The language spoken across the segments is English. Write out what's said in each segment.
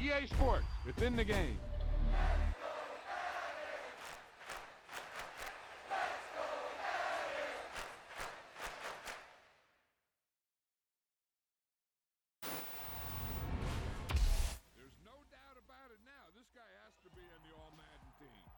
EA Sports. It's in the game. There's no doubt about it now. This guy has to be on the All-Madden team.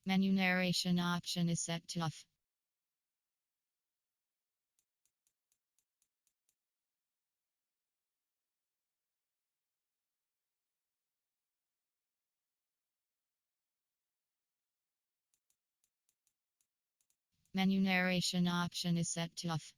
Menu narration option is set to off. Menu narration option is set to off.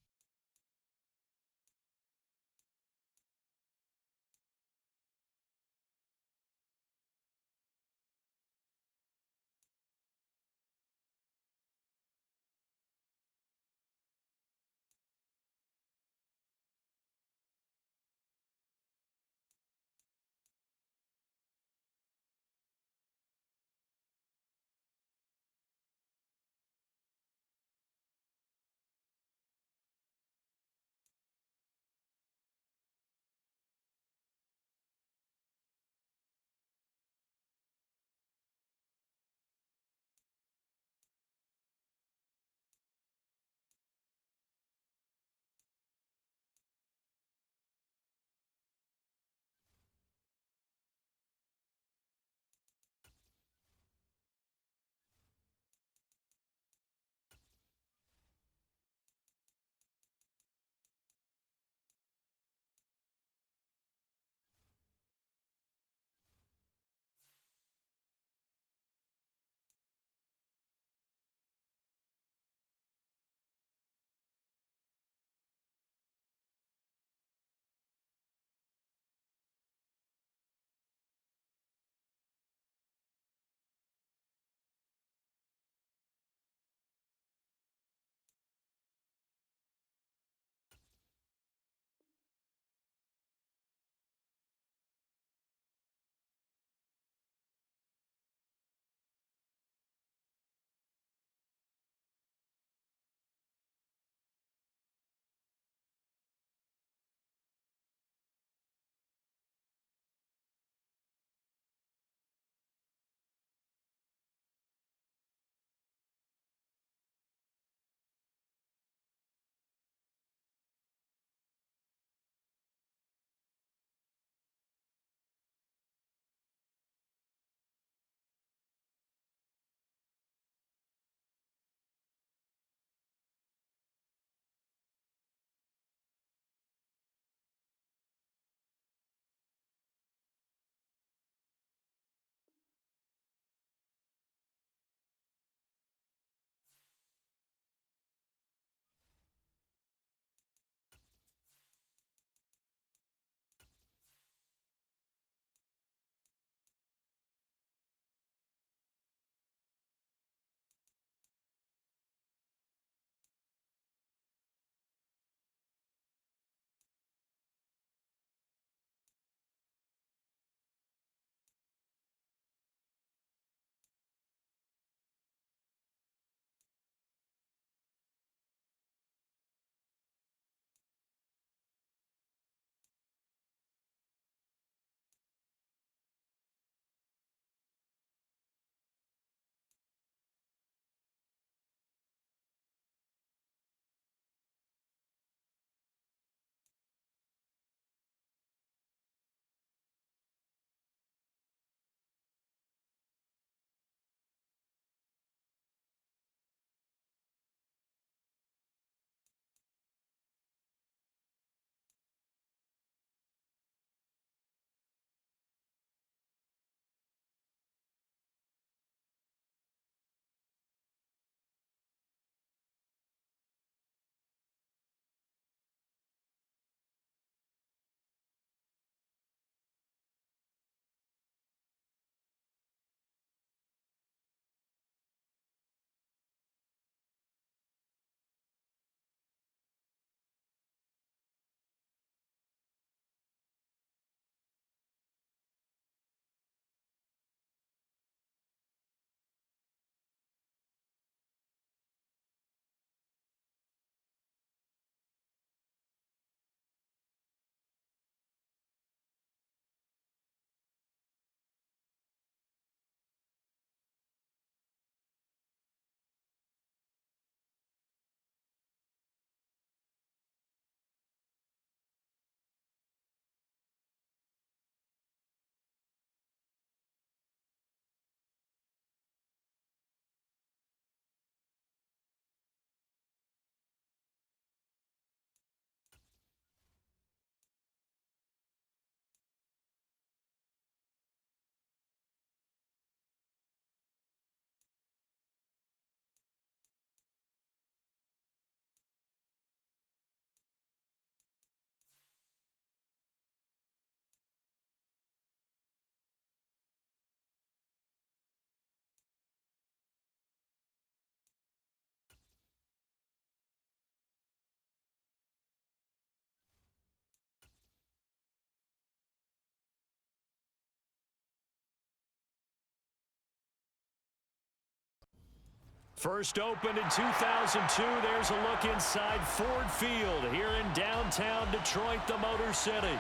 First opened in 2002, there's a look inside Ford Field here in downtown Detroit, the Motor City.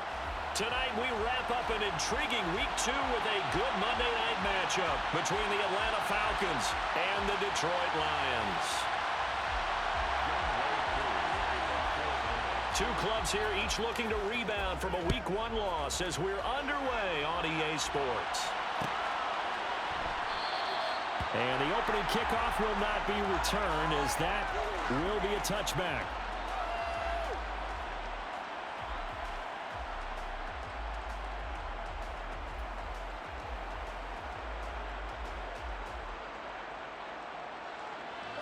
Tonight we wrap up an intriguing Week 2 with a good Monday night matchup between the Atlanta Falcons and the Detroit Lions. Two clubs here each looking to rebound from a Week 1 loss as we're underway on EA Sports. And the opening kickoff will not be returned as that will be a touchback.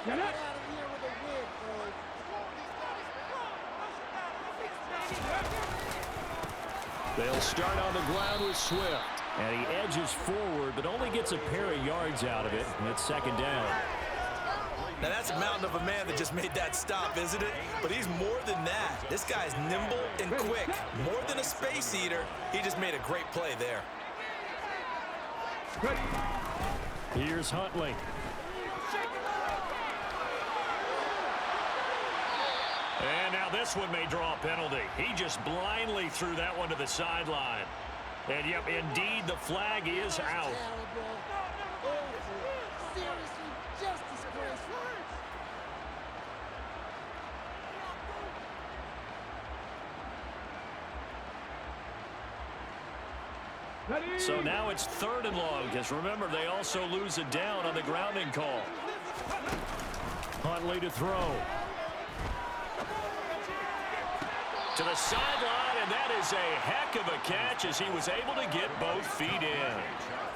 Get out of here with a win, boys. They'll start on the ground with Swift. And he edges forward, but only gets a pair of yards out of it. And it's second down. Now, that's a mountain of a man that just made that stop, isn't it? But he's more than that. This guy's nimble and quick. More than a space eater, he just made a great play there. Here's Huntley. And now this one may draw a penalty. He just blindly threw that one to the sideline. And, yep, indeed, the flag is out. Seriously, just disgraceful. So now it's 3rd and long, because remember, they also lose it down on the grounding call. Huntley to throw. To the sideline, and that is a heck of a catch as he was able to get both feet in.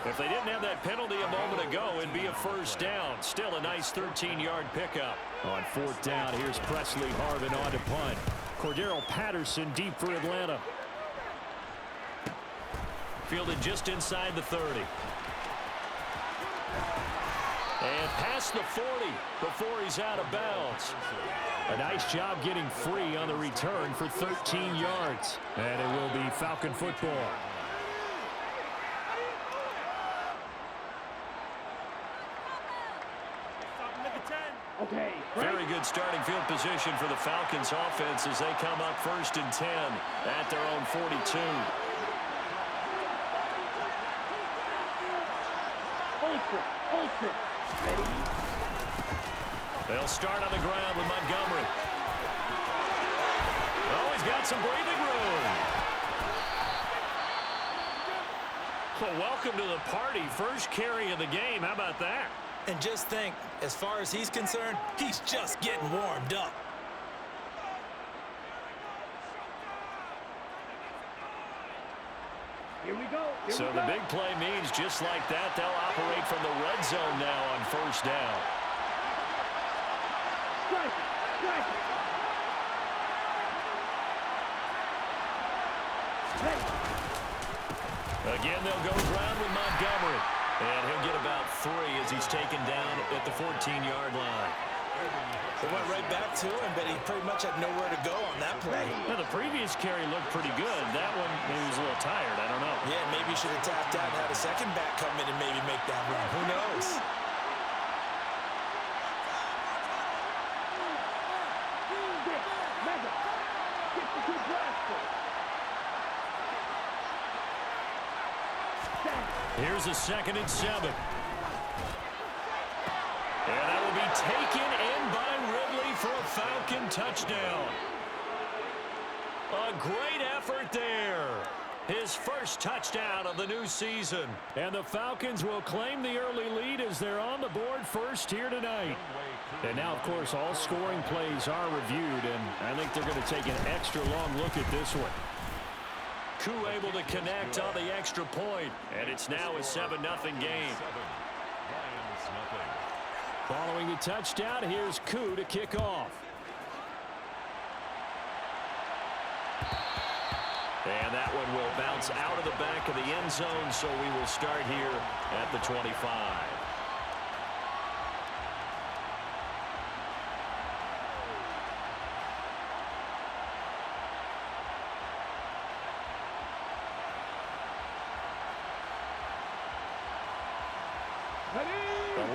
If they didn't have that penalty a moment ago, it'd be a first down. Still a nice 13-yard pickup. On 4th down, here's Presley Harvin on to punt. Cordero Patterson deep for Atlanta. Fielded just inside the 30. And past the 40 before he's out of bounds. A nice job getting free on the return for 13 yards. And it will be Falcon football. Okay. Very good starting field position for the Falcons offense as they come up 1st and 10 at their own 42. Ready? They'll start on the ground with Montgomery. Oh, he's got some breathing room. Well, welcome to the party. First carry of the game. How about that? And just think, as far as he's concerned, he's just getting warmed up. Here we go. So the big play means just like that, they'll operate from the red zone now on 1st down. Again, they'll go ground with Montgomery. And he'll get about 3 as he's taken down at the 14-yard line. They went right back to him, but he pretty much had nowhere to go on that play. Now, the previous carry looked pretty good. That one, maybe he was a little tired. I don't know. Yeah, maybe he should have tapped out and had a second back come in and maybe make that run. Who knows? Here's a 2nd and 7. And that will be taken in by Ridley for a Falcon touchdown. A great effort there. His first touchdown of the new season. And the Falcons will claim the early lead as they're on the board first here tonight. And now, of course, all scoring plays are reviewed, and I think they're going to take an extra long look at this one. Koo able to connect on the extra point, and it's now a 7-0 game. Following the touchdown, here's Koo to kick off. And that one will bounce out of the back of the end zone, so we will start here at the 25.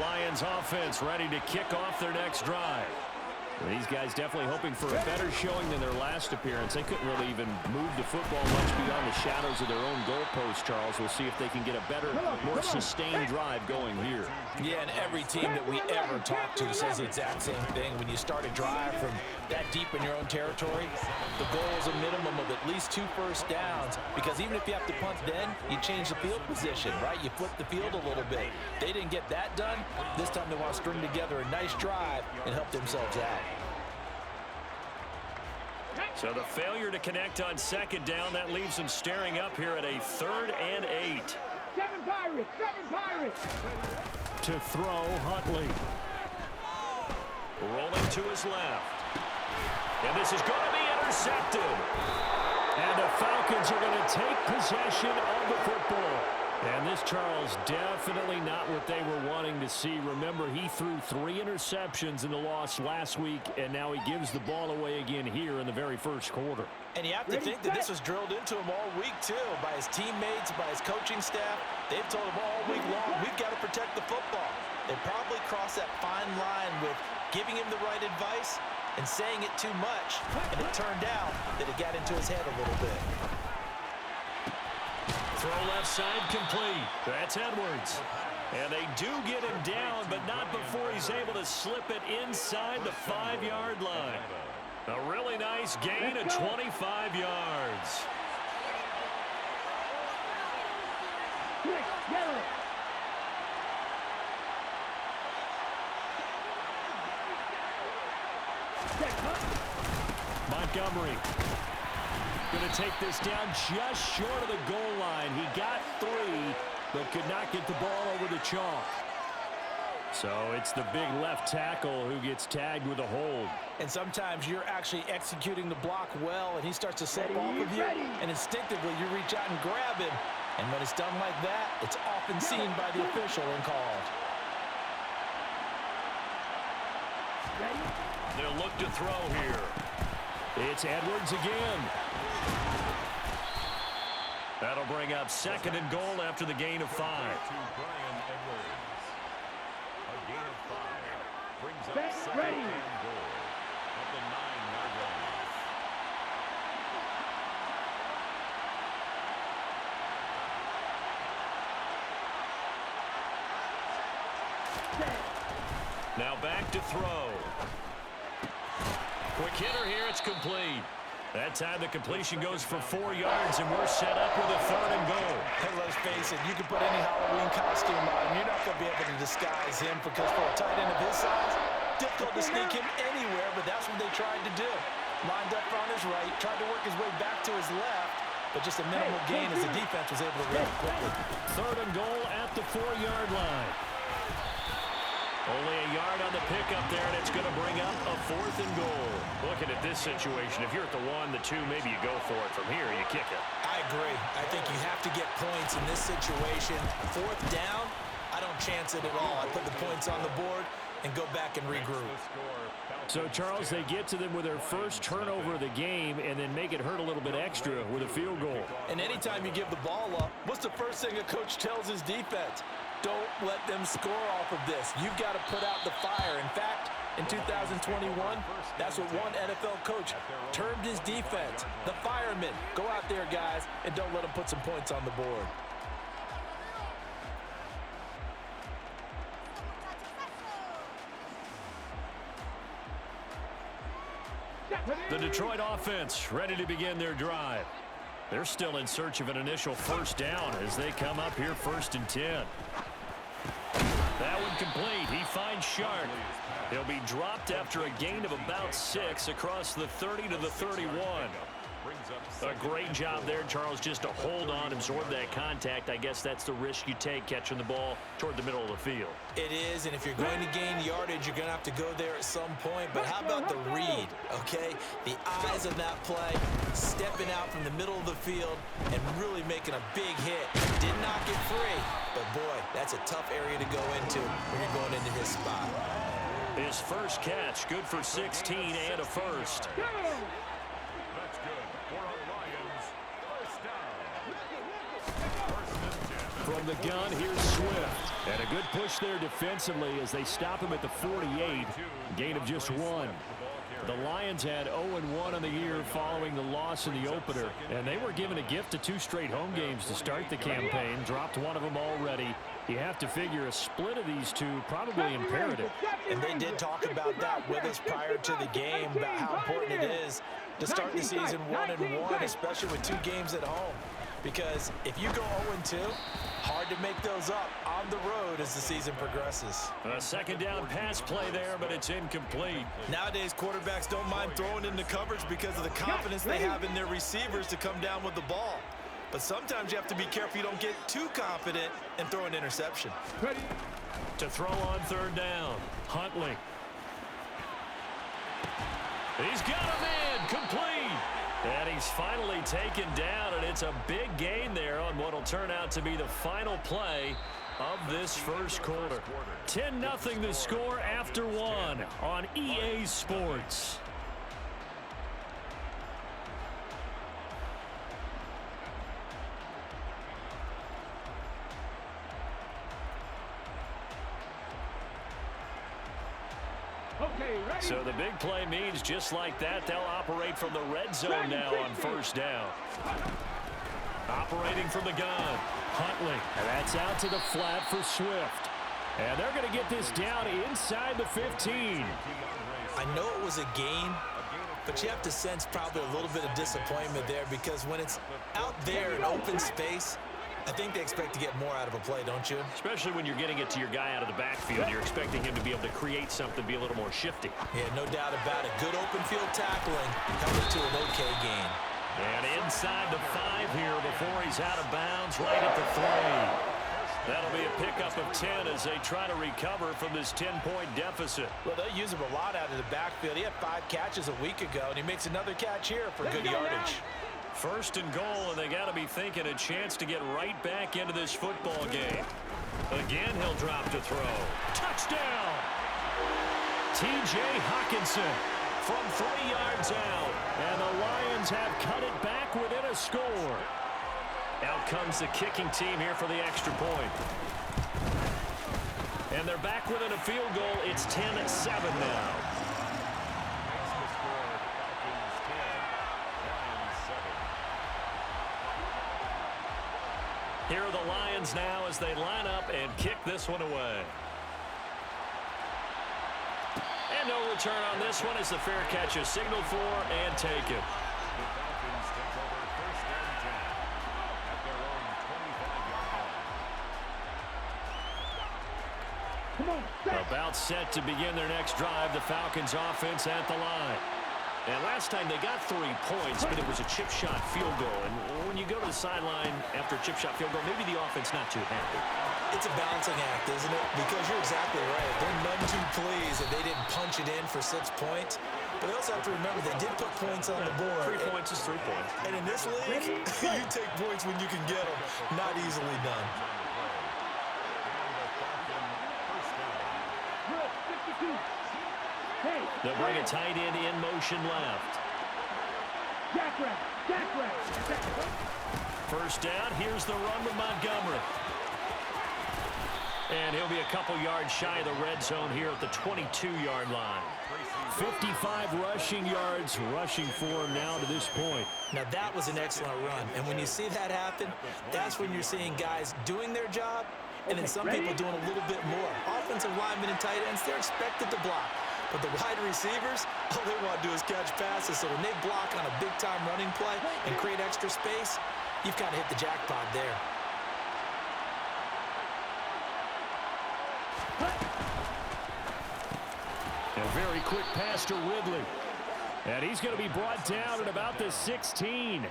Lions offense ready to kick off their next drive. These guys definitely hoping for a better showing than their last appearance. They couldn't really even move the football much beyond the shadows of their own goalpost, Charles. We'll see if they can get a better, more sustained drive going here. Yeah, and every team that we ever talk to says the exact same thing. When you start a drive from that deep in your own territory, the goal is a minimum of at least 2 first downs, because even if you have to punt then, you change the field position, right? You flip the field a little bit. They didn't get that done. This time they want to string together a nice drive and help themselves out. So the failure to connect on second down, that leaves them staring up here at a 3rd and 8. 7 Pirates! 7 Pirates! To throw, Huntley. Rolling to his left. And this is going to be intercepted. And the Falcons are going to take possession of the football. And this, Charles, definitely not what they were wanting to see. Remember, he threw 3 interceptions in the loss last week, and now he gives the ball away again here in the very first quarter. And you have to think that this was drilled into him all week, too, by his teammates, by his coaching staff. They've told him all week long, we've got to protect the football. They probably crossed that fine line with giving him the right advice and saying it too much, and it turned out that it got into his head a little bit. Throw left side complete. That's Edwards. And they do get him down, but not before he's able to slip it inside the 5-yard line. A really nice gain of 25 yards. Montgomery going to take this down just short of the goal line. He got 3, but could not get the ball over the chalk. So it's the big left tackle who gets tagged with a hold. And sometimes you're actually executing the block well, and he starts to slip off of you, and instinctively you reach out and grab him. And when it's done like that, it's often seen by the official and called. They'll look to throw here. It's Edwards again. That'll bring up 2nd and goal after the gain of 5. Ready. Now back to throw. Quick hitter here, it's complete. That time the completion goes for 4 yards, and we're set up with a 3rd and goal. Hey, let's face it, you can put any Halloween costume on, and you're not going to be able to disguise him, because for a tight end of his size, difficult to sneak him anywhere, but that's what they tried to do. Lined up on his right, tried to work his way back to his left, but just a minimal gain as the defense was able to react quickly. 3rd and goal at the 4-yard line. Only a yard on the pickup there, and it's going to bring up a 4th and goal. Looking at this situation, if you're at the 1, the 2, maybe you go for it. From here, you kick it. I agree. I think you have to get points in this situation. 4th down, I don't chance it at all. I put the points on the board and go back and regroup. So, Charles, they get to them with their first turnover of the game and then make it hurt a little bit extra with a field goal. And anytime you give the ball up, what's the first thing a coach tells his defense? Don't let them score off of this. You've got to put out the fire. In fact, in 2021, that's what one NFL coach termed his defense. The firemen. Go out there, guys, and don't let them put some points on the board. The Detroit offense ready to begin their drive. They're still in search of an initial 1st down as they come up here 1st and 10. That one complete. He finds Sharp. He'll be dropped after a gain of about 6 across the 30 to the 31. A great job there, Charles, just to hold on, absorb that contact. I guess that's the risk you take catching the ball toward the middle of the field. It is, and if you're going to gain yardage, you're going to have to go there at some point. But how about the read, okay? The eyes of that play, stepping out from the middle of the field and really making a big hit. Did not get free, but boy, that's a tough area to go into when you're going into his spot. His first catch, good for 16 and a 1st. From the gun, here's Swift. And a good push there defensively as they stop him at the 48. Gain of just 1. The Lions had 0-1 on the year following the loss in the opener. And they were given a gift of 2 straight home games to start the campaign. Dropped one of them already. You have to figure a split of these two probably imperative. And they did talk about that with us prior to the game, about how important it is to start the season 1-1, especially with 2 games at home. Because if you go 0-2, hard to make those up on the road as the season progresses. A second down pass play there, but it's incomplete. Nowadays, quarterbacks don't mind throwing into coverage because of the confidence they have in their receivers to come down with the ball. But sometimes you have to be careful you don't get too confident and throw an interception. To throw on third down, Huntley. He's got him in, complete. And he's finally taken down, and it's a big gain there on what will turn out to be the final play of this first quarter. 10-0 the score after 1 on EA Sports. So the big play means just like that, they'll operate from the red zone now on first down. Operating from the gun, Huntley. And that's out to the flat for Swift. And they're going to get this down inside the 15. I know it was a gain, but you have to sense probably a little bit of disappointment there because when it's out there in open space, I think they expect to get more out of a play, don't you? Especially when you're getting it to your guy out of the backfield. You're expecting him to be able to create something, be a little more shifty. Yeah, no doubt about it. Good open field tackling held it to an okay gain. And inside the 5 here before he's out of bounds, right at the 3. That'll be a pickup of 10 as they try to recover from this 10-point deficit. Well, they'll use him a lot out of the backfield. He had 5 catches a week ago, and he makes another catch here for good yardage. First and goal, and they got to be thinking a chance to get right back into this football game. Again, he'll drop to throw. Touchdown! T.J. Hockenson from 3 yards out, and the Lions have cut it back within a score. Out comes the kicking team here for the extra point. And they're back within a field goal. It's 10-7 now. Here are the Lions now as they line up and kick this one away. And no return on this one as the fair catch is signaled for and taken. About set to begin their next drive, the Falcons offense at the line. And last time they got 3 points, but it was a chip shot field goal. And when you go to the sideline after a chip shot field goal, maybe the offense not too happy. It's a balancing act, isn't it? Because you're exactly right. They're none too pleased that they didn't punch it in for 6 points. But they also have to remember they did put points on the board. 3 points is 3 points. And in this league, you take points when you can get them. Not easily done. They'll bring a tight end in motion left. First down, here's the run with Montgomery. And he'll be a couple yards shy of the red zone here at the 22-yard line. 55 rushing yards rushing for him now to this point. Now that was an excellent run. And when you see that happen, that's when you're seeing guys doing their job and then some people doing a little bit more. Offensive linemen and tight ends, they're expected to block. But the wide receivers, all they want to do is catch passes. So when they block on a big-time running play and create extra space, you've kind of hit the jackpot there. A very quick pass to Ridley. And he's going to be brought down at about the 16.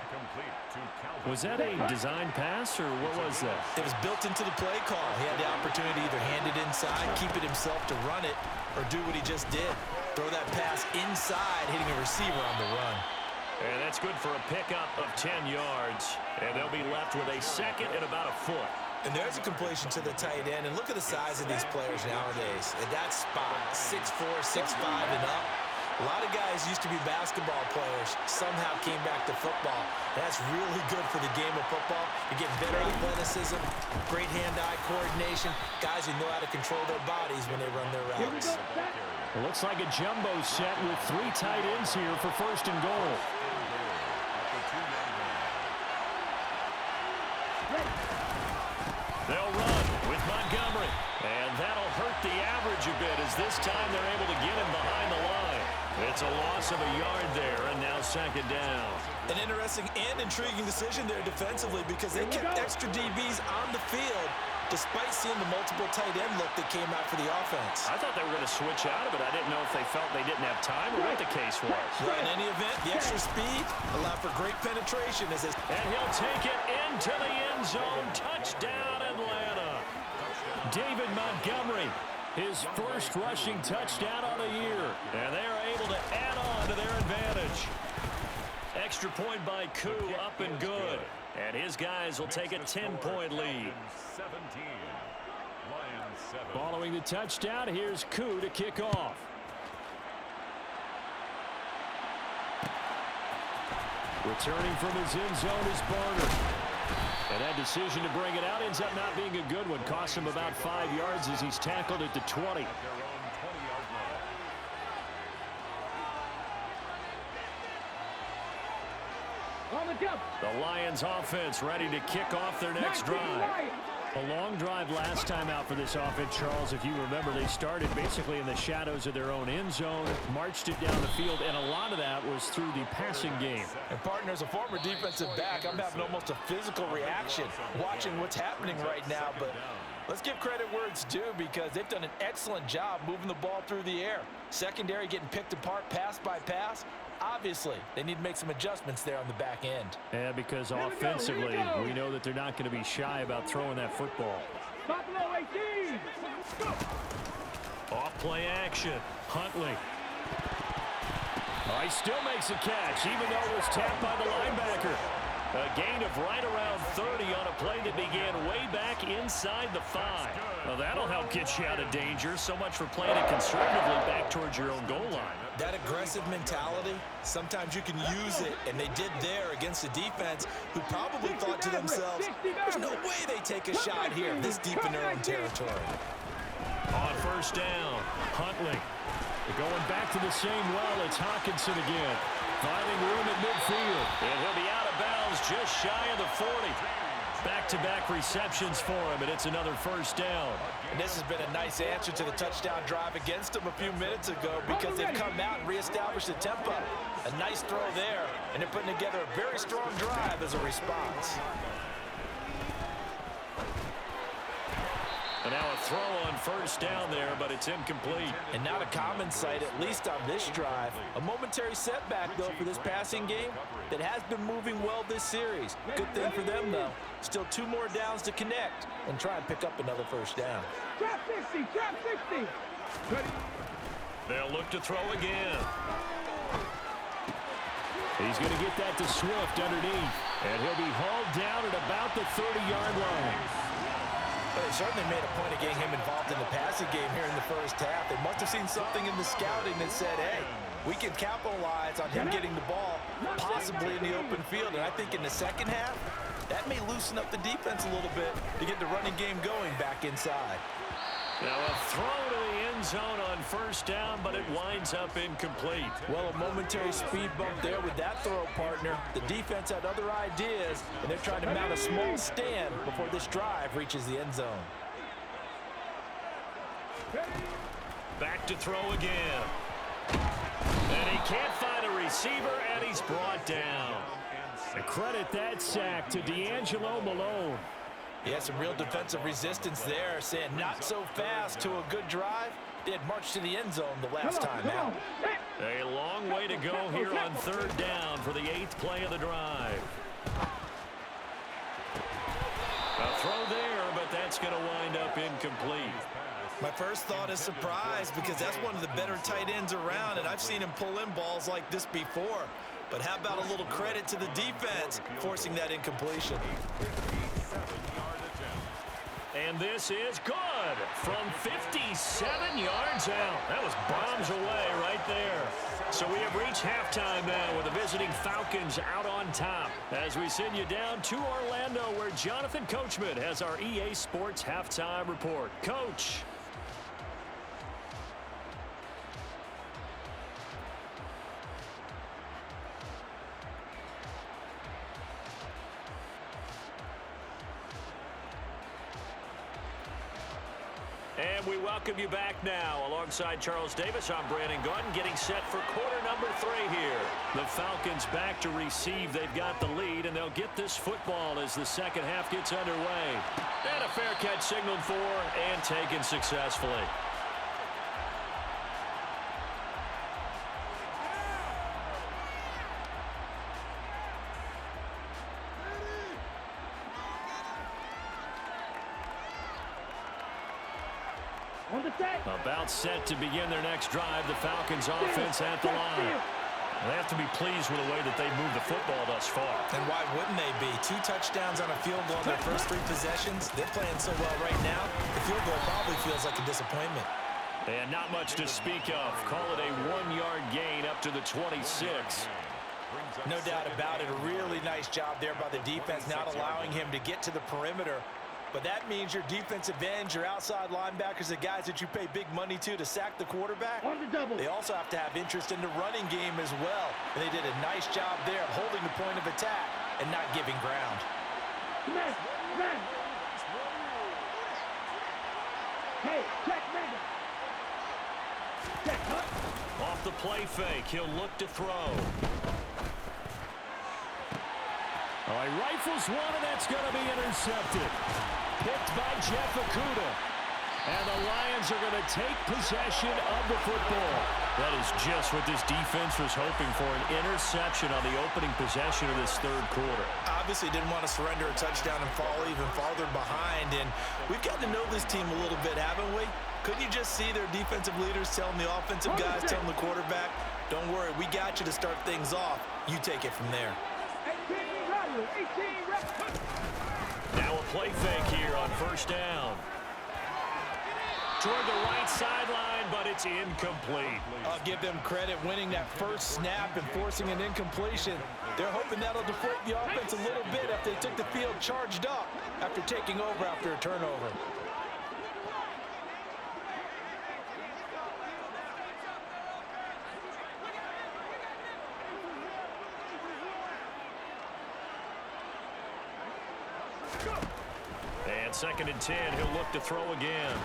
Was that a design pass, or what was that? It was built into the play call. He had the opportunity to either hand it inside, keep it himself to run it, or do what he just did. Throw that pass inside, hitting a receiver on the run. And that's good for a pickup of 10 yards. And they'll be left with a second and about a foot. And there's a completion to the tight end. And look at the size of these players nowadays. At that spot, 6'4", 6'5", and up. A lot of guys used to be basketball players, somehow came back to football. That's really good for the game of football. You get better athleticism, great hand-eye coordination, guys who know how to control their bodies when they run their routes. It looks like a jumbo set with 3 tight ends here for first and goal. They'll run with Montgomery. And that'll hurt the average a bit as this time they're able to get him behind the line. It's a loss of a yard there, and now second down. An interesting and intriguing decision there defensively because they kept extra DBs on the field despite seeing the multiple tight end look that came out for the offense. I thought they were going to switch out of it. I didn't know if they felt they didn't have time or what the case was. Well, in any event, the extra speed allowed for great penetration. And he'll take it into the end zone. Touchdown, Atlanta. David Montgomery, his first rushing touchdown on the year. And they are able to add on to their advantage. Extra point by Koo, up and good. And his guys will take a 10-point lead. Following the touchdown, here's Koo to kick off. Returning from his end zone is Barner. And that decision to bring it out ends up not being a good one. Costs him about 5 yards as he's tackled at the 20. The Lions offense ready to kick off their next drive. A long drive last time out for this offense, Charles. If you remember, they started basically in the shadows of their own end zone, marched it down the field, and a lot of that was through the passing game. And partner, as a former defensive back, I'm having almost a physical reaction watching what's happening right now. But let's give credit where it's due because they've done an excellent job moving the ball through the air. Secondary getting picked apart pass by pass. Obviously, they need to make some adjustments there on the back end. Yeah, because offensively, we know that they're not going to be shy about throwing that football. Off play action. Huntley. Oh, he still makes a catch, even though it was tapped by the linebacker. A gain of right around 30 on a play that began way back inside the 5. Well, that'll help get you out of danger. So much for playing it conservatively back towards your own goal line. That aggressive mentality, sometimes you can use it, and they did there against a defense who probably thought to themselves, there's no way they take a shot here this deep in their own territory. On first down, Huntley. Going back to the same well, it's Hawkinson again. Finding room at midfield. And he'll be out of bounds just shy of the 40. Back-to-back receptions for him, and it's another first down. And this has been a nice answer to the touchdown drive against them a few minutes ago because they've come out and reestablished the tempo. A nice throw there, and they're putting together a very strong drive as a response. And now a throw on first down there, but it's incomplete. And not a common sight, at least on this drive. A momentary setback, though, for this passing game that has been moving well this series. Good thing for them, though. Still 2 more downs to connect and try and pick up another first down. Trap 60, trap 60. They'll look to throw again. He's going to get that to Swift underneath. And he'll be hauled down at about the 30-yard line. But they certainly made a point of getting him involved in the passing game here in the first half. They must have seen something in the scouting that said, hey, we can capitalize on him getting the ball, possibly in the open field. And I think in the second half, that may loosen up the defense a little bit to get the running game going back inside. Now a throw to the end zone on first down, but it winds up incomplete. Well, a momentary speed bump there with that throw, partner. The defense had other ideas, and they're trying to mount a small stand before this drive reaches the end zone. Back to throw again. And he can't find a receiver, and he's brought down. And credit that sack to D'Angelo Malone. He had some real defensive resistance there, saying not so fast to a good drive. They had marched to the end zone the last time out. A long way to go here on third down for the 8th play of the drive. A throw there, but that's going to wind up incomplete. My first thought is surprise because that's one of the better tight ends around, and I've seen him pull in balls like this before. But how about a little credit to the defense forcing that incompletion? And this is good from 57 yards out. That was bombs away right there. So we have reached halftime now with the visiting Falcons out on top. As we send you down to Orlando, where Jonathan Coachman has our EA Sports halftime report. Coach. And we welcome you back now. Alongside Charles Davis, I'm Brandon Gordon, getting set for quarter number 3 here. The Falcons back to receive. They've got the lead, and they'll get this football as the second half gets underway. And a fair catch signaled for and taken successfully. About set to begin their next drive, the Falcons offense at the line. They have to be pleased with the way that they moved the football thus far. And why wouldn't they be? 2 touchdowns on a field goal in their first 3 possessions. They're playing so well right now, the field goal probably feels like a disappointment. And not much to speak of. Call it a 1-yard gain up to the 26. No doubt about it. A really nice job there by the defense, not allowing him to get to the perimeter. But that means your defensive ends, your outside linebackers, the guys that you pay big money to sack the quarterback, they also have to have interest in the running game as well. And they did a nice job there of holding the point of attack and not giving ground. Hey, check Madden. Check, Off the play fake, he'll look to throw. All right, rifles one, and that's going to be intercepted. Picked by Jeff Okudah. And the Lions are going to take possession of the football. That is just what this defense was hoping for, an interception on the opening possession of this third quarter. Obviously didn't want to surrender a touchdown and fall even farther behind. And we've got to know this team a little bit, haven't we? Couldn't you just see their defensive leaders telling the offensive guys, telling the quarterback, don't worry, we got you to start things off. You take it from there. Now a play fake here on first down. Toward the right sideline, but it's incomplete. I'll give them credit winning that first snap and forcing an incompletion. They're hoping that'll deflate the offense a little bit after they took the field charged up after taking over after a turnover. And 2nd and 10, he'll look to throw again.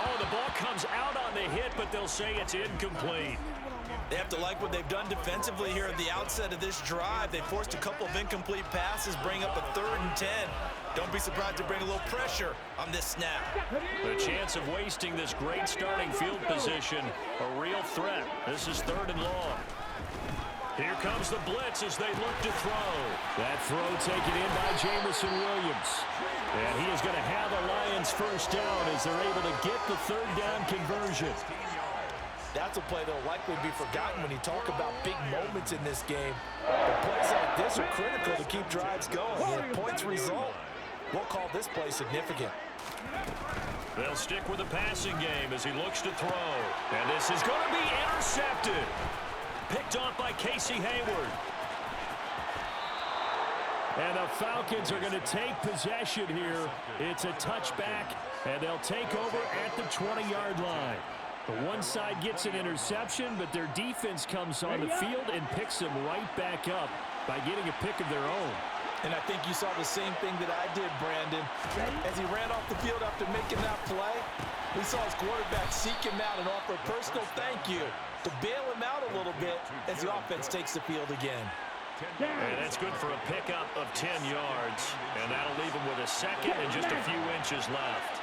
Oh, the ball comes out on the hit, but they'll say it's incomplete. They have to like what they've done defensively here at the outset of this drive. They forced a couple of incomplete passes, bring up a 3rd and 10. Don't be surprised to bring a little pressure on this snap. The chance of wasting this great starting field position, a real threat. This is 3rd and long. Here comes the blitz as they look to throw. That throw taken in by Jamison Williams. And he is going to have the Lions first down as they're able to get the 3rd down conversion. That's a play that will likely be forgotten when you talk about big moments in this game. But plays like this are critical to keep drives going. And if points result, we'll call this play significant. They'll stick with the passing game as he looks to throw. And this is going to be intercepted. Picked off by Casey Hayward. And the Falcons are going to take possession here. It's a touchback, and they'll take over at the 20-yard line. The one side gets an interception, but their defense comes on the field and picks them right back up by getting a pick of their own. And I think you saw the same thing that I did, Brandon. As he ran off the field after making that play, we saw his quarterback seek him out and offer a personal thank you to bail him out a little bit as the offense takes the field again. And that's good for a pickup of 10 yards. And that'll leave him with a second and just a few inches left.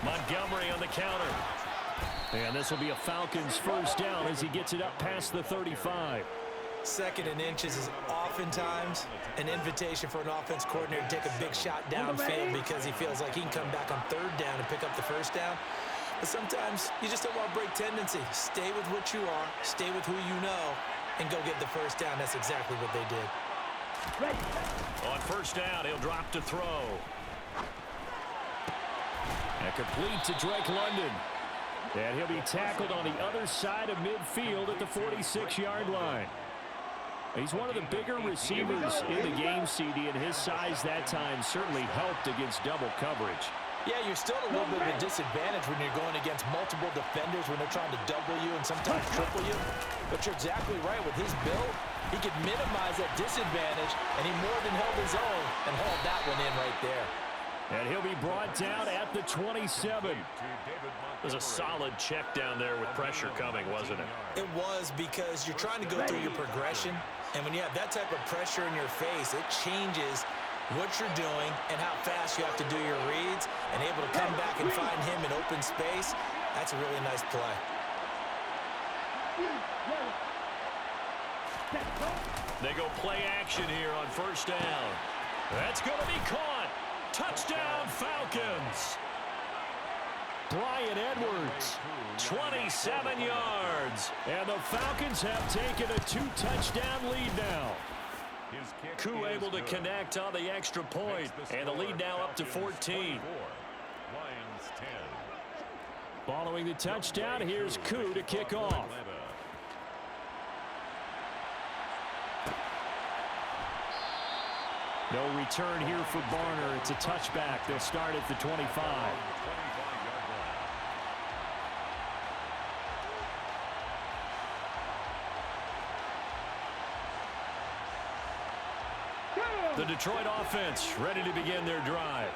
Montgomery on the counter. And this will be a Falcons first down as he gets it up past the 35. 2nd and inches is oftentimes an invitation for an offense coordinator to take a big shot downfield because he feels like he can come back on 3rd down and pick up the first down. But sometimes you just don't want to break tendency. Stay with what you are. Stay with who you know. and go get the first down. That's exactly what they did. On first down, he'll drop to throw. And complete to Drake London. And he'll be tackled on the other side of midfield at the 46-yard line. He's one of the bigger receivers in the game, CD, and his size that time certainly helped against double coverage. Yeah, you're still at a little bit of a disadvantage when you're going against multiple defenders when they're trying to double you and sometimes triple you. But you're exactly right. With his build, he could minimize that disadvantage, and he more than held his own and hauled that one in right there. And he'll be brought down at the 27. It was a solid check down there with pressure coming, wasn't it? It was, because you're trying to go through your progression, and when you have that type of pressure in your face, it changes what you're doing and how fast you have to do your reads, and able to come back and find him in open space. That's a really nice play. They go play action here on first down. That's going to be caught. Touchdown, Falcons. Brian Edwards, 27 yards. And the Falcons have taken a 2-touchdown lead now. Koo able to connect on the extra point, and the lead now up to 14. Following the touchdown, here's Koo to kick off. No return here for Barner. It's a touchback. They'll start at the 25. The Detroit offense ready to begin their drive.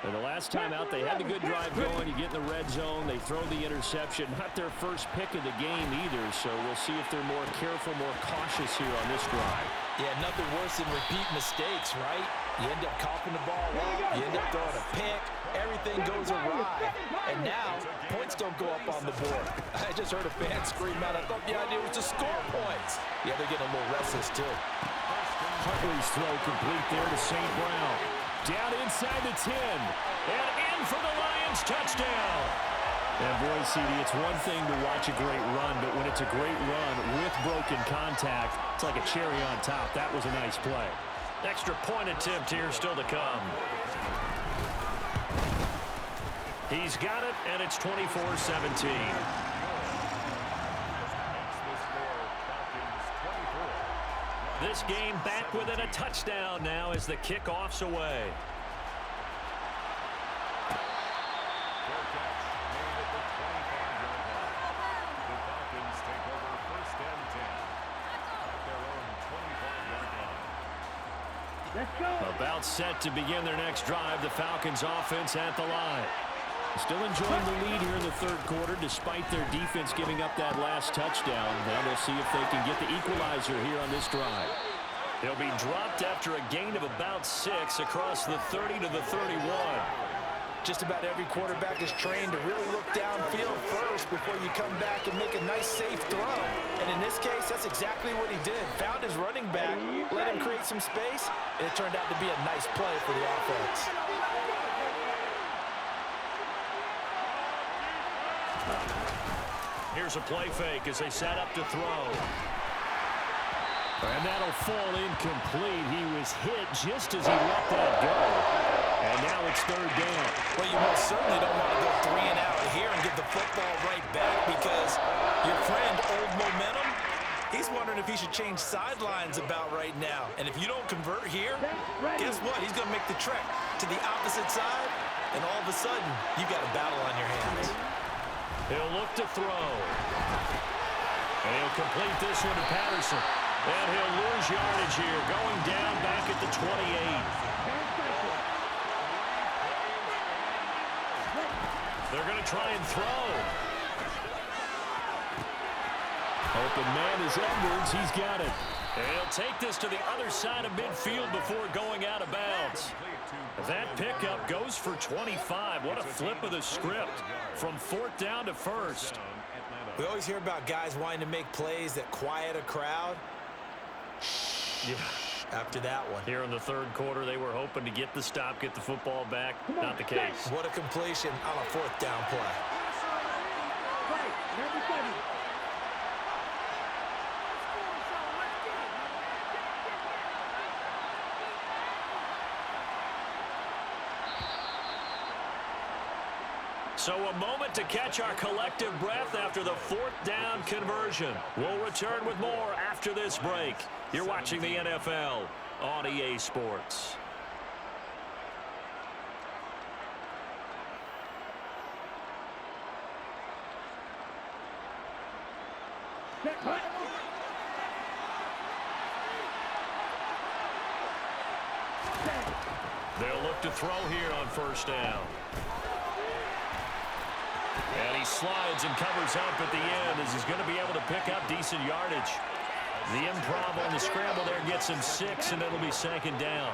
And the last time out, they had the good drive going. You get in the red zone. They throw the interception. Not their first pick of the game either, so we'll see if they're more careful, more cautious here on this drive. Yeah, nothing worse than repeat mistakes, right? You end up coughing the ball up. You end up throwing a pick. Everything goes awry. And now, points don't go up on the board. I just heard a fan scream out. I thought the idea was to score points. Yeah, they're getting a little restless, too. Huntley's throw complete there to St. Brown. Down inside the 10. And in for the Lions touchdown. And boy, CD, it's one thing to watch a great run, but when it's a great run with broken contact, it's like a cherry on top. That was a nice play. Extra point attempt here still to come. He's got it, and it's 24-17. This game back within a touchdown now as the kickoff's away. About set to begin their next drive, the Falcons offense at the line. Still enjoying the lead here in the third quarter despite their defense giving up that last touchdown. Now they'll see if they can get the equalizer here on this drive. He'll be dropped after a gain of about 6 across the 30 to the 31. Just about every quarterback is trained to really look downfield first before you come back and make a nice, safe throw. And in this case, that's exactly what he did. Found his running back, let him create some space, and it turned out to be a nice play for the offense. Here's a play fake as they set up to throw. And that'll fall incomplete. He was hit just as he let that go. And now it's third down. Well, you most certainly don't want to go 3 and out here and get the football right back, because your friend, Old Momentum, he's wondering if he should change sidelines about right now. And if you don't convert here, guess what? He's going to make the trek to the opposite side, and all of a sudden, you've got a battle on your hands. He'll look to throw. And he'll complete this one to Patterson. And he'll lose yardage here, going down back at the 28. They're going to try and throw. Open man is Edwards. He's got it. And he'll take this to the other side of midfield before going out of bounds. That pickup goes for 25. What a flip of the script from 4th down to 1st. We always hear about guys wanting to make plays that quiet a crowd. Yeah. After that one. Here in the third quarter, they were hoping to get the stop, get the football back. Not the case. What a completion on a 4th down play. So a moment to catch our collective breath after the 4th down conversion. We'll return with more after this break. You're watching the NFL on EA Sports. They'll look to throw here on 1st down. And he slides and covers up at the end as he's going to be able to pick up decent yardage. The improv on the scramble there gets him 6, and it'll be 2nd down.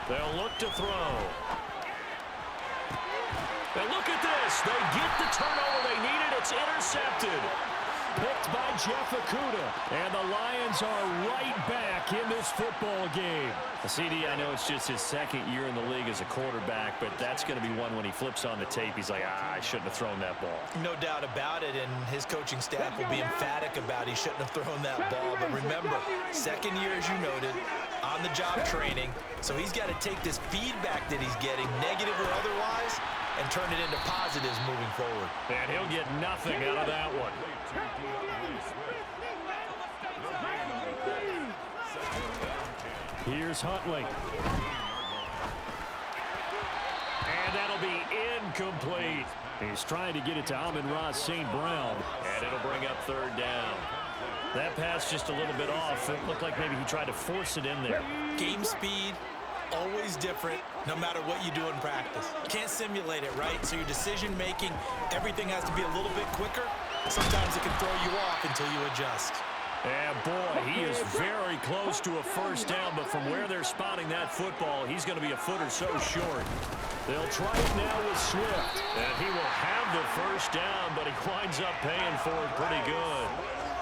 They'll look to throw. And look at this. They get the turnover they needed. It's intercepted. Picked by Jeff Okudah. And the Lions are right back in this football game. CD, I know it's just his 2nd year in the league as a quarterback, but that's going to be one when he flips on the tape. He's like, I shouldn't have thrown that ball. No doubt about it, and his coaching staff will be emphatic about he shouldn't have thrown that ball. But remember, 2nd year, as you noted, on-the-job training. So he's got to take this feedback that he's getting, negative or otherwise, and turn it into positives moving forward. And he'll get nothing out of that one. Here's Huntley. And that'll be incomplete. He's trying to get it to Amon-Ra St. Brown. And it'll bring up 3rd down. That pass just a little bit off. It looked like maybe he tried to force it in there. Game speed, always different, no matter what you do in practice. You can't simulate it, right? So your decision-making, everything has to be a little bit quicker. Sometimes it can throw you off until you adjust. And boy, he is very close to a 1st down, but from where they're spotting that football, he's going to be a foot or so short. They'll try it now with Swift, and he will have the 1st down, but he winds up paying for it pretty good.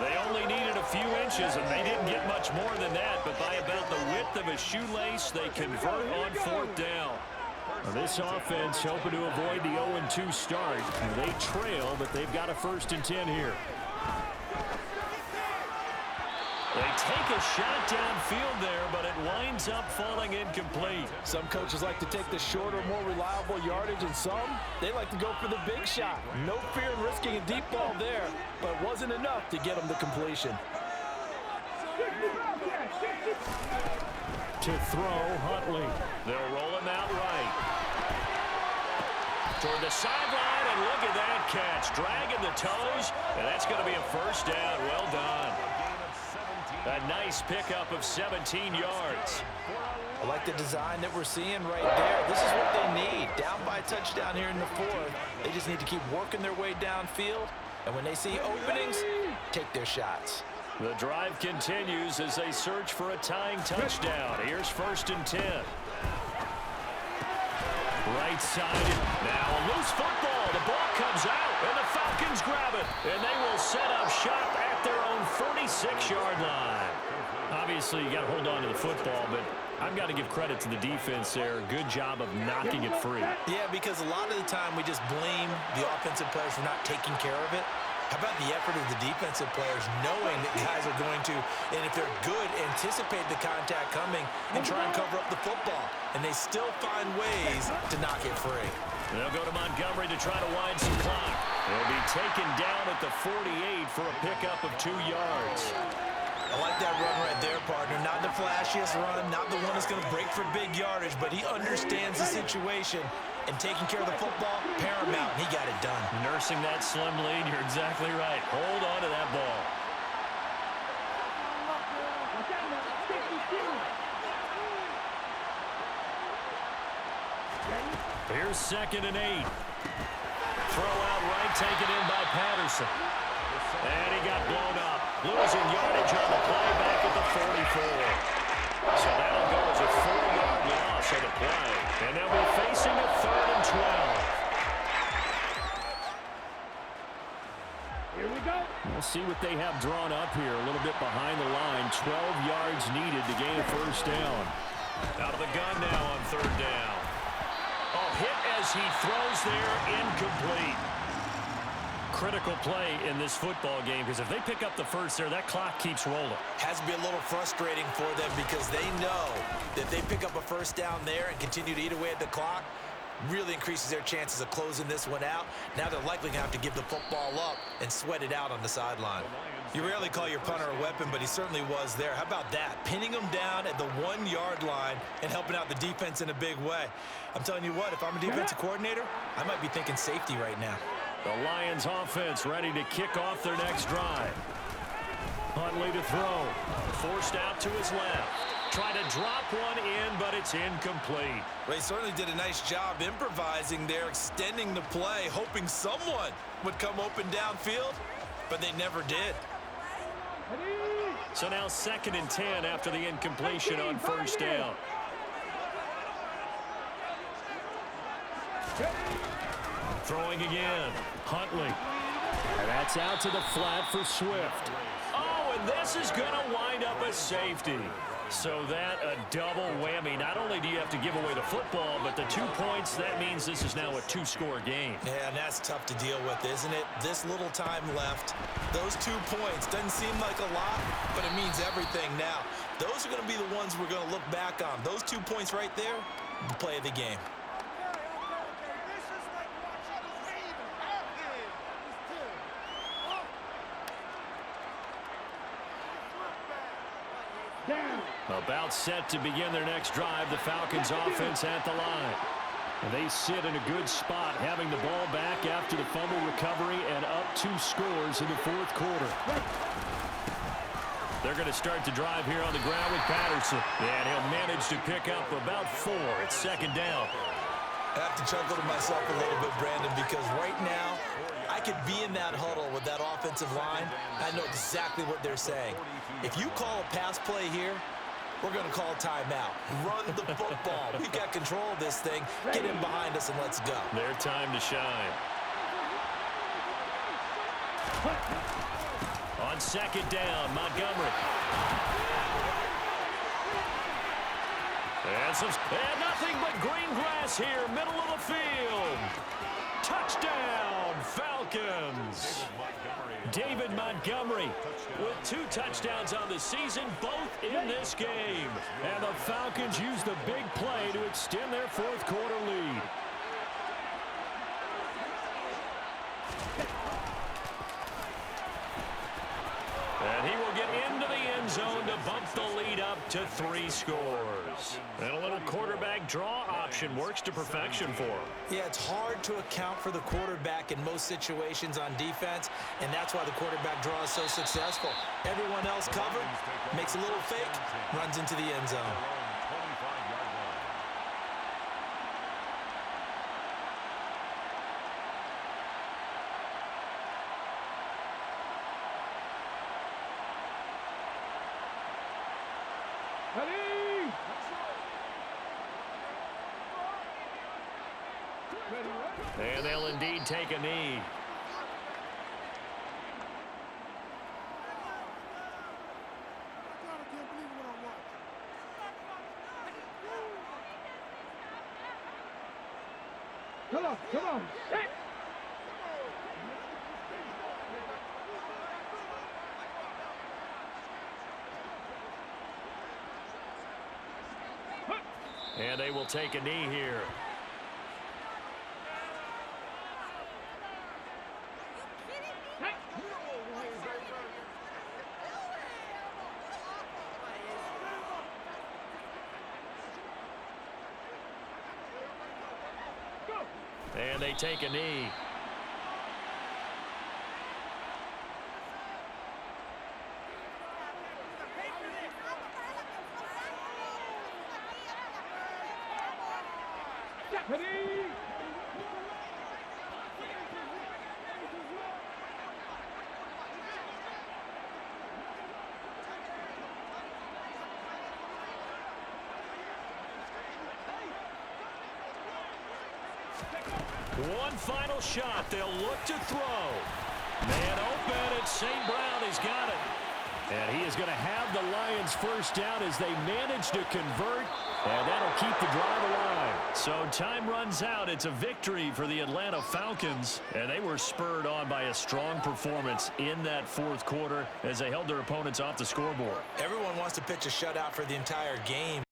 They only needed a few inches, and they didn't get much more than that, but by about the width of a shoelace, they convert on 4th down. Now this offense hoping to avoid the 0-2 start. They trail, but they've got a 1st and 10 here. They take a shot downfield there, but it winds up falling incomplete. Some coaches like to take the shorter, more reliable yardage, and some, they like to go for the big shot. No fear in risking a deep ball there, but it wasn't enough to get them to completion. To throw, Huntley. They'll roll him out right. Toward the sideline, and look at that catch. Dragging the toes, and that's going to be a 1st down. Well done. A nice pickup of 17 yards. I like the design that we're seeing right there. This is what they need. Down by a touchdown here in the 4th. They just need to keep working their way downfield. And when they see openings, take their shots. The drive continues as they search for a tying touchdown. Here's 1st and 10. Right side. Now a loose football. The ball comes out, and the Falcons grab it. And they will set up shop at their own 46-yard line. Obviously, you got to hold on to the football, but I've got to give credit to the defense there. Good job of knocking it free. Yeah, because a lot of the time we just blame the offensive players for not taking care of it. How about the effort of the defensive players knowing that guys are going to, and if they're good, anticipate the contact coming and try and cover up the football. And they still find ways to knock it free. They'll go to Montgomery to try to wind some clock. They'll be taken down at the 48 for a pickup of 2 yards. I like that run right there, partner. Not the flashiest run, not the one that's going to break for big yardage, but he understands the situation. And taking care of the football, paramount, and he got it done. Nursing that slim lead, you're exactly right. Hold on to that ball. Here's 2nd and 8. Throw out right, taken in by Patterson. And he got blown up. Losing yardage on the play back at the 44. So that'll go as a 4-yard loss on the play. And they'll be facing a 3rd and 12. Here we go. We'll see what they have drawn up here. A little bit behind the line. 12 yards needed to gain a 1st down. Out of the gun now on 3rd down. Oh, hit as he throws there, incomplete. critical play in this football game because if they pick up the first there, that clock keeps rolling. Has to be a little frustrating for them because they know that they pick up a first down there and continue to eat away at the clock, really increases their chances of closing this one out. Now they're likely going to have to give the football up and sweat it out on the sideline. You rarely call your punter a weapon, but he certainly was there. How about that? Pinning him down at the 1-yard line and helping out the defense in a big way. I'm telling you what, if I'm a defensive coordinator, I might be thinking safety right now. The Lions offense ready to kick off their next drive. Huntley to throw. Forced out to his left. Try to drop one in, but it's incomplete. They certainly did a nice job improvising there, extending the play, hoping someone would come open downfield, but they never did. So now 2nd and 10 after the incompletion on first down. Throwing again. Huntley. And that's out to the flat for Swift. Oh, and this is going to wind up a safety. So that a double whammy. Not only do you have to give away the football, but the 2 points, that means this is now a 2-score game. Yeah, and that's tough to deal with, isn't it? This little time left. Those 2 points doesn't seem like a lot, but it means everything now. Those are going to be the ones we're going to look back on. Those 2 points right there, the play of the game. About set to begin their next drive, the Falcons offense at the line. And they sit in a good spot, having the ball back after the fumble recovery and up 2 scores in the 4th quarter. They're going to start the drive here on the ground with Patterson. And he'll manage to pick up about 4. It's 2nd down. I have to chuckle to myself a little bit, Brandon, because right now I could be in that huddle with that offensive line. I know exactly what they're saying. If you call a pass play here, we're going to call a timeout. Run the football. We've got control of this thing. Get in behind us and let's go. Their time to shine. On 2nd down, Montgomery. And nothing but green grass here, middle of the field. Touchdown, Falcons. David Montgomery with 2 touchdowns on the season, both in this game. And the Falcons use the big play to extend their 4th quarter lead. And he will get into the end zone to bump the lead up to 3 scores. And a little quarterback draw option works to perfection for him. Yeah, it's hard to account for the quarterback in most situations on defense, and that's why the quarterback draw is so successful. Everyone else covered, makes a little fake, runs into the end zone. And they'll indeed take a knee. Come on, come on. Hey. And they will take a knee here. And they take a knee. One final shot. They'll look to throw. Man open, and St. Brown has got it. And he is going to have the Lions first down as they manage to convert And that'll keep the drive alive. So time runs out. It's a victory for the Atlanta Falcons. And they were spurred on by a strong performance in that fourth quarter as they held their opponents off the scoreboard. Everyone wants to pitch a shutout for the entire game.